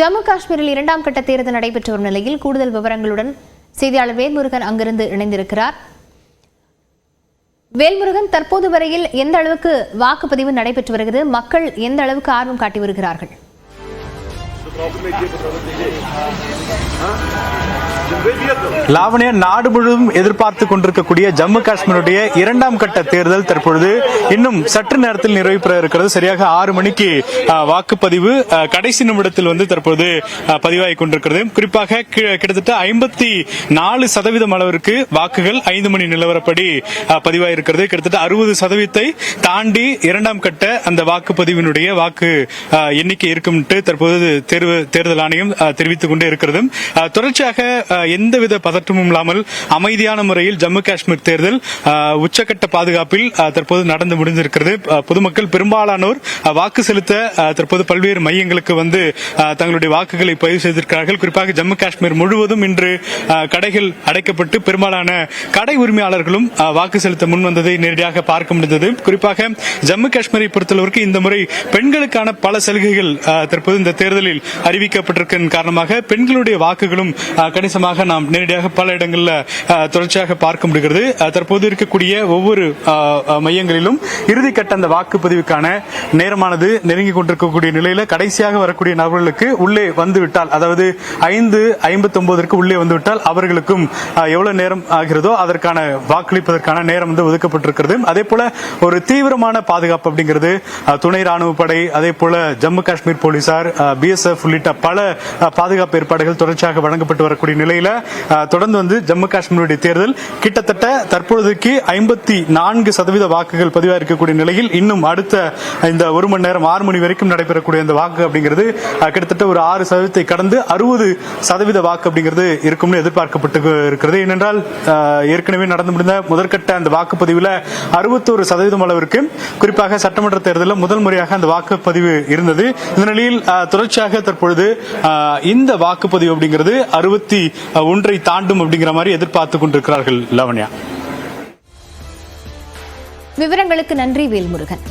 ஜம்மு காஷ்மீரில் இரண்டாம் கட்ட தேர்தல் நடைபெற்று வரும் நிலையில் கூடுதல் விவரங்களுடன் செய்தியாளர் வேல்முருகன் அங்கிருந்து இணைந்திருக்கிறார். வேல்முருகன், தற்போது வரையில் எந்த அளவுக்கு வாக்குப்பதிவு நடைபெற்று வருகிறது? மக்கள் எந்த அளவுக்கு ஆர்வம் காட்டி வருகிறார்கள்? லாவண்யா, நாடு முழுவதும் எதிர்பார்த்து கொண்டிருக்கக்கூடிய ஜம்மு காஷ்மீருடைய இரண்டாம் கட்ட தேர்தல் தற்பொழுது இன்னும் சற்று நேரத்தில் நிறைவு பெற இருக்கிறது. சரியாக 6 மணிக்கு வாக்குப்பதிவு கடைசி நிமிடத்தில் தற்போது பதிவாகிக் கொண்டிருக்கிறது. குறிப்பாக கிட்டத்தட்ட 54% அளவிற்கு வாக்குகள் 5 மணி நிலவரப்படி பதிவாயிருக்கிறது. கிட்டத்தட்ட 60% தாண்டி இரண்டாம் கட்ட அந்த வாக்குப்பதிவினுடைய வாக்கு எண்ணிக்கை இருக்கும் தற்போது தேர்தல் ஆணையம் தெரிவித்துக் கொண்டே இருக்கிறது. தொடர்ச்சியாக எந்தவித பதற்றமும் இல்லாமல் அமைதியான முறையில் ஜம்மு காஷ்மீர் தேர்தல் உச்சக்கட்ட பாதுகாப்பில் தற்போது நடந்து முடிந்திருக்கிறது. பொதுமக்கள் பெரும்பாலானோர் வாக்கு செலுத்த தற்போது பல்வேறு மையங்களுக்கு தங்களுடைய வாக்குகளை பதிவு செய்திருக்கிறார்கள். குறிப்பாக ஜம்மு காஷ்மீர் முழுவதும் இன்று கடைகள் அடைக்கப்பட்டு பெரும்பாலான கடை உரிமையாளர்களும் வாக்கு செலுத்த முன் வந்ததை நேரடியாக பார்க்க முடிந்தது. குறிப்பாக ஜம்மு காஷ்மீரை பொறுத்தளவிற்கு இந்த முறை பெண்களுக்கான பல சலுகைகள் தற்போது இந்த தேர்தலில் அறிவிக்கப்பட்டிருக்கிற காரணமாக பெண்களுடைய வாக்குகளும் கணிசமாக நாம் நேரடியாக பல இடங்களில் தொடர்ச்சியாக பார்க்க முடிகிறது. தற்போது இருக்கக்கூடிய ஒவ்வொரு மையங்களிலும் இறுதிக்கட்ட அந்த வாக்குப்பதிவுக்கான நேரமானது நெருங்கிக் கொண்டிருக்கக்கூடிய நிலையில கடைசியாக வரக்கூடிய நபர்களுக்கு உள்ளே வந்துவிட்டால், அதாவது 5:59 உள்ளே வந்துவிட்டால் அவர்களுக்கும் எவ்வளவு நேரம் ஆகிறதோ அதற்கான வாக்களிப்பதற்கான நேரம் ஒதுக்கப்பட்டிருக்கிறது. அதே போல ஒரு தீவிரமான பாதுகாப்பு அப்படிங்கிறது துணை ராணுவ படை, அதே போல ஜம்மு காஷ்மீர் போலீசார், BSF உள்ளிட்ட பல பாதுகாப்பு ஏற்பாடுகள் தொடர்ச்சியாக வழங்கப்பட்டு வரக்கூடிய நிலையில தொடர்ந்து ஜம்மு காஷ்மீருடைய தேர்தல் கிட்டத்தட்ட தற்பொழுதுக்கு 54% வாக்குகள் பதிவாக இருக்கக்கூடிய நிலையில் இன்னும் அடுத்த இந்த 1 மணி நேரம் 6 மணி வரைக்கும் நடைபெறக்கூடிய இந்த வாக்கு அப்படிங்கிறது கிட்டத்தட்ட ஒரு 6% கடந்து 60% வாக்கு அப்படிங்கிறது இருக்கும்னு எதிர்பார்க்கப்பட்டு இருக்கிறது. ஏனென்றால் ஏற்கனவே நடந்து முடிந்த முதற்கட்ட அந்த வாக்குப்பதிவில் 61% அளவிற்கு குறிப்பாக சட்டமன்ற தேர்தலில் முதல் முறையாக அந்த வாக்குப்பதிவு இருந்தது. இந்த நிலையில் தொடர்ச்சியாக தற்பொழுது இந்த வாக்குப்பதிவு அப்படிங்கிறது 61 தாண்டும் அப்படிங்கிற மாதிரி எதிர்பார்த்துக் கொண்டிருக்கிறார்கள். லாவண்யா, விவரங்களுக்கு நன்றி வேல்முருகன்.